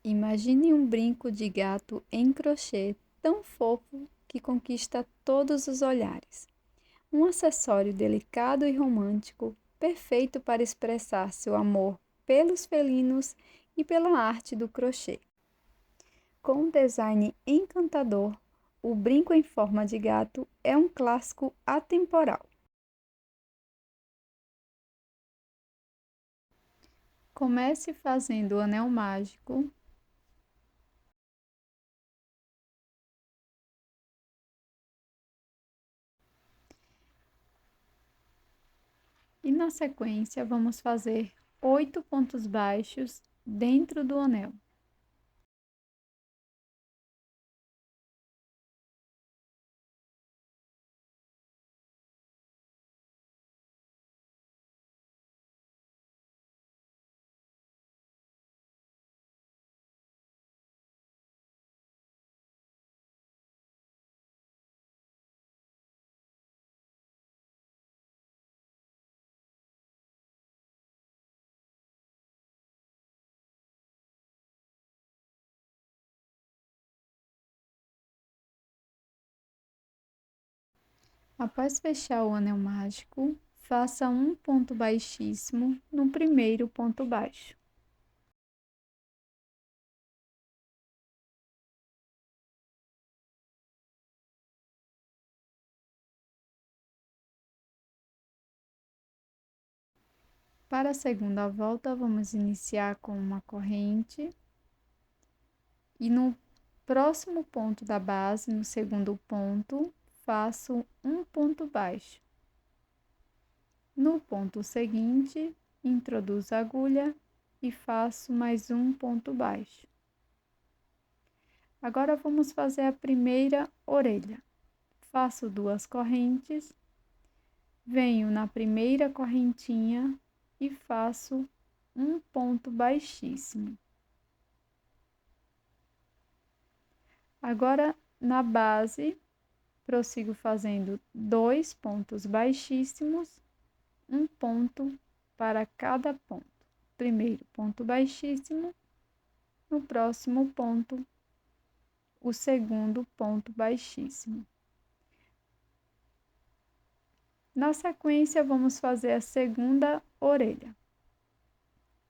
Imagine um brinco de gato em crochê tão fofo que conquista todos os olhares. Um acessório delicado e romântico, perfeito para expressar seu amor pelos felinos e pela arte do crochê. Com um design encantador, o brinco em forma de gato é um clássico atemporal. Comece fazendo o anel mágico e, na sequência, vamos fazer 8 pontos baixos dentro do anel. Após fechar o anel mágico, faça um ponto baixíssimo no primeiro ponto baixo. Para a segunda volta, vamos iniciar com uma corrente e no próximo ponto da base, no segundo ponto, faço um ponto baixo. No ponto seguinte, introduzo a agulha e faço mais um ponto baixo. Agora vamos fazer a primeira orelha. Faço 2 correntes, venho na primeira correntinha e faço um ponto baixíssimo. Agora, na base, prossigo fazendo 2 pontos baixíssimos, um ponto para cada ponto. Primeiro ponto baixíssimo, no próximo ponto, o segundo ponto baixíssimo. Na sequência, vamos fazer a segunda orelha.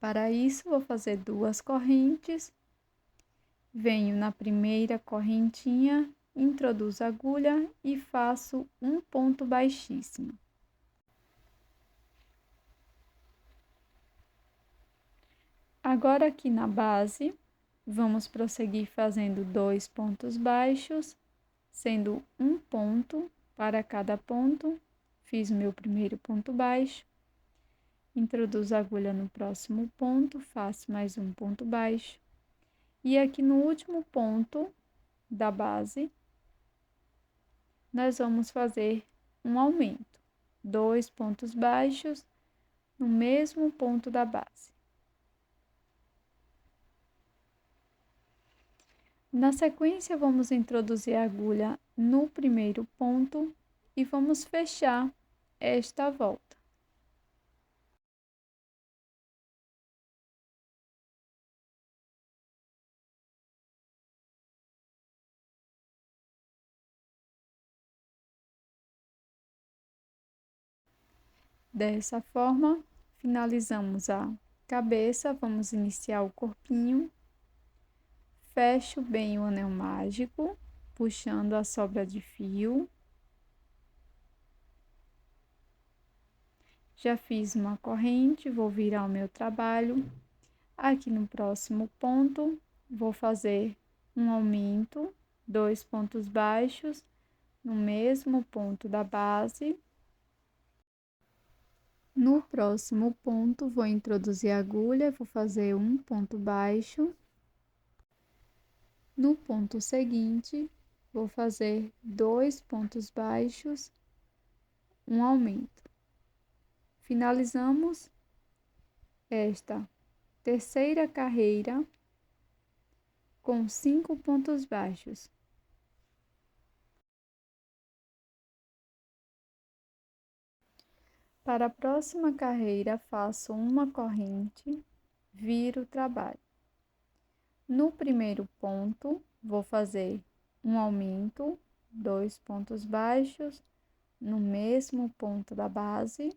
Para isso, vou fazer 2 correntes, venho na primeira correntinha, introduzo a agulha e faço um ponto baixíssimo. Agora, aqui na base, vamos prosseguir fazendo 2 pontos baixos, sendo um ponto para cada ponto. Fiz o meu primeiro ponto baixo, introduzo a agulha no próximo ponto, faço mais um ponto baixo. E aqui no último ponto da base, nós vamos fazer um aumento. 2 pontos baixos no mesmo ponto da base. Na sequência, vamos introduzir a agulha no primeiro ponto e vamos fechar esta volta. Dessa forma, finalizamos a cabeça, vamos iniciar o corpinho. Fecho bem o anel mágico, puxando a sobra de fio. Já fiz uma corrente, vou virar o meu trabalho. Aqui no próximo ponto, vou fazer um aumento, 2 pontos baixos, no mesmo ponto da base. No próximo ponto, vou introduzir a agulha, vou fazer um ponto baixo. No ponto seguinte, vou fazer 2 pontos baixos, um aumento. Finalizamos esta terceira carreira com 5 pontos baixos. Para a próxima carreira, faço uma corrente, viro o trabalho. No primeiro ponto, vou fazer um aumento, 2 pontos baixos, no mesmo ponto da base.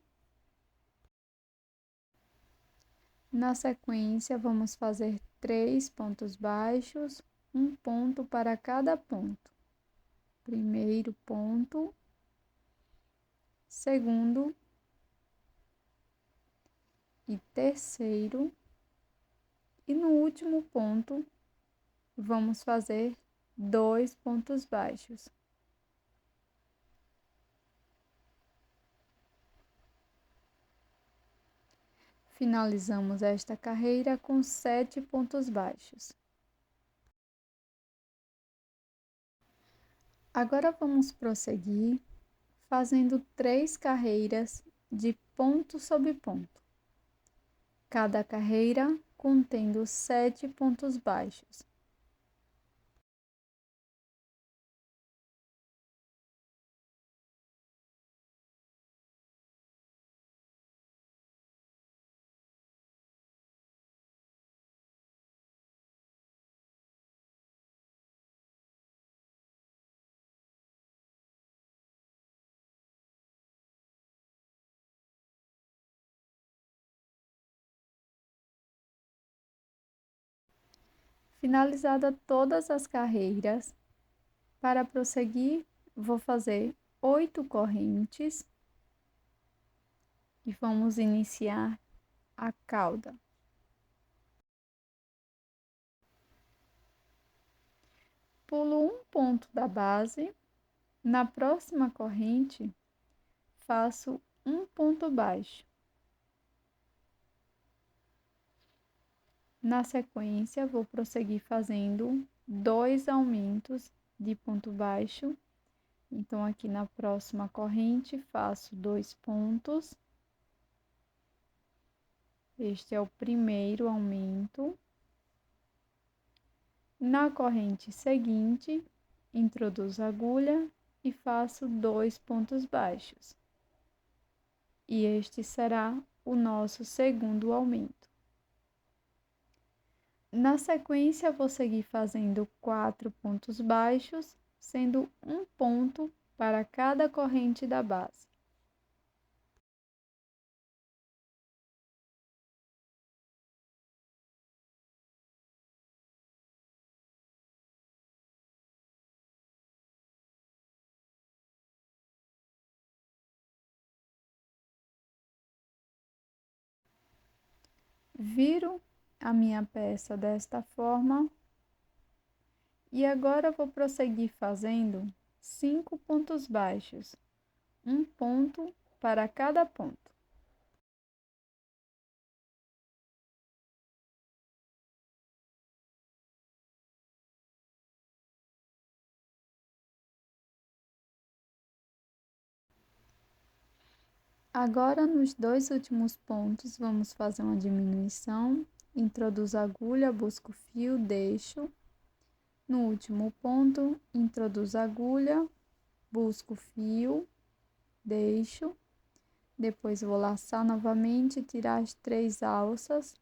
Na sequência, vamos fazer 3 pontos baixos, um ponto para cada ponto. Primeiro ponto, segundo e terceiro. E no último ponto, vamos fazer 2 pontos baixos. Finalizamos esta carreira com 7 pontos baixos. Agora vamos prosseguir fazendo 3 carreiras de ponto sobre ponto. Cada carreira contendo 7 pontos baixos. Finalizada todas as carreiras, para prosseguir, vou fazer 8 correntes e vamos iniciar a cauda. Pulo um ponto da base, na próxima corrente, faço um ponto baixo. Na sequência, vou prosseguir fazendo 2 aumentos de ponto baixo. Então, aqui na próxima corrente, faço 2 pontos. Este é o primeiro aumento. Na corrente seguinte, introduzo a agulha e faço 2 pontos baixos. E este será o nosso segundo aumento. Na sequência, vou seguir fazendo 4 pontos baixos, sendo um ponto para cada corrente da base. Viro a minha peça desta forma e agora vou prosseguir fazendo 5 pontos baixos, um ponto para cada ponto. Agora, nos 2 últimos pontos, vamos fazer uma diminuição. Introduzo a agulha, busco o fio, deixo. No último ponto, introduzo a agulha, busco o fio, deixo. Depois, vou laçar novamente, tirar as 3 alças.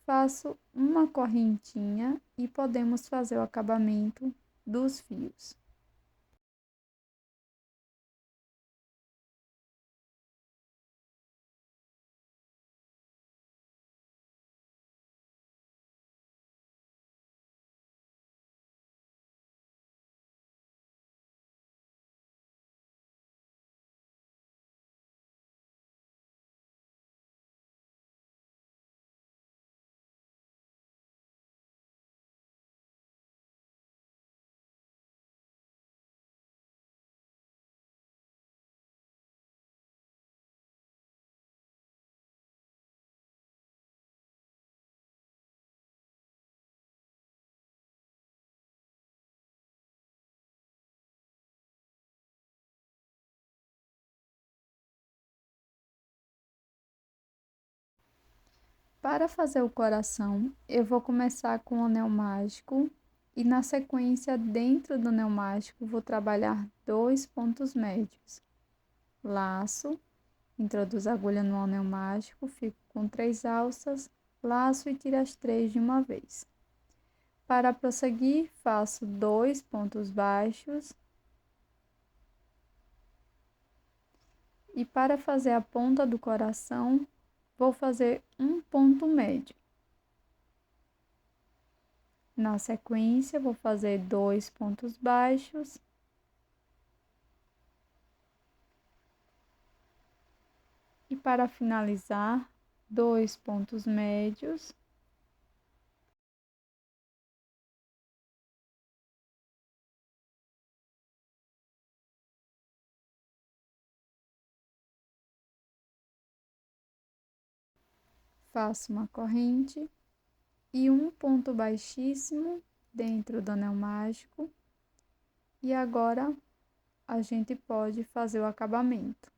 Faço uma correntinha e podemos fazer o acabamento dos fios. Para fazer o coração, eu vou começar com o anel mágico e na sequência, dentro do anel mágico, vou trabalhar 2 pontos médios. Laço, introduzo a agulha no anel mágico, fico com 3 alças, laço e tiro as 3 de uma vez. Para prosseguir, faço 2 pontos baixos. E para fazer a ponta do coração, vou fazer um ponto médio. Na sequência, vou fazer 2 pontos baixos. E para finalizar, 2 pontos médios. Faço uma corrente e um ponto baixíssimo dentro do anel mágico. E agora a gente pode fazer o acabamento.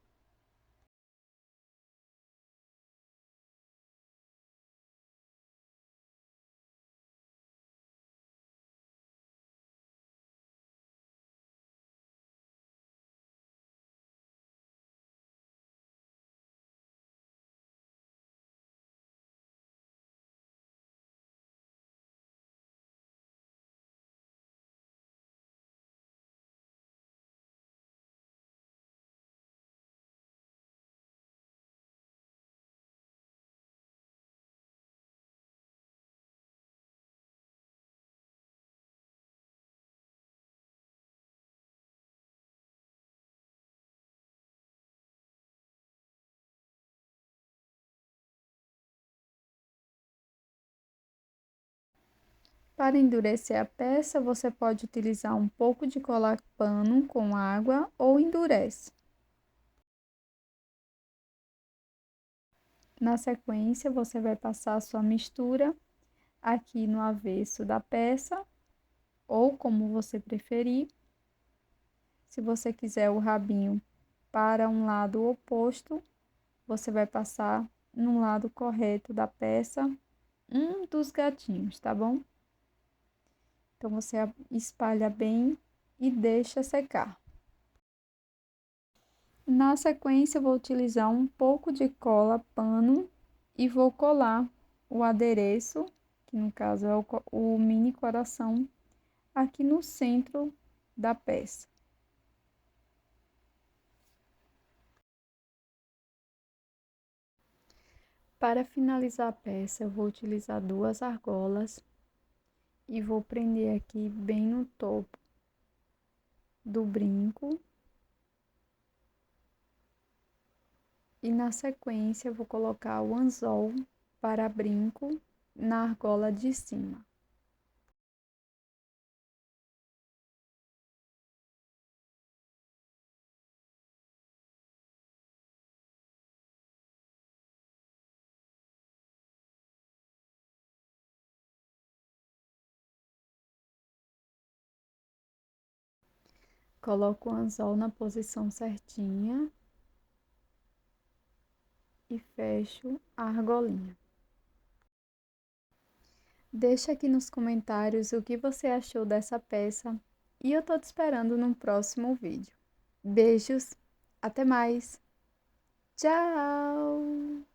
Para endurecer a peça, você pode utilizar um pouco de colar pano com água ou endurece. Na sequência, você vai passar a sua mistura aqui no avesso da peça, ou como você preferir. Se você quiser o rabinho para um lado oposto, você vai passar no lado correto da peça um dos gatinhos, tá bom? Então, você espalha bem e deixa secar. Na sequência, eu vou utilizar um pouco de cola pano e vou colar o adereço, que no caso é o mini coração, aqui no centro da peça. Para finalizar a peça, eu vou utilizar 2 argolas e vou prender aqui bem no topo do brinco. E na sequência, eu vou colocar o anzol para brinco na argola de cima. Coloco o anzol na posição certinha e fecho a argolinha. Deixa aqui nos comentários o que você achou dessa peça e eu tô te esperando no próximo vídeo. Beijos, até mais, tchau!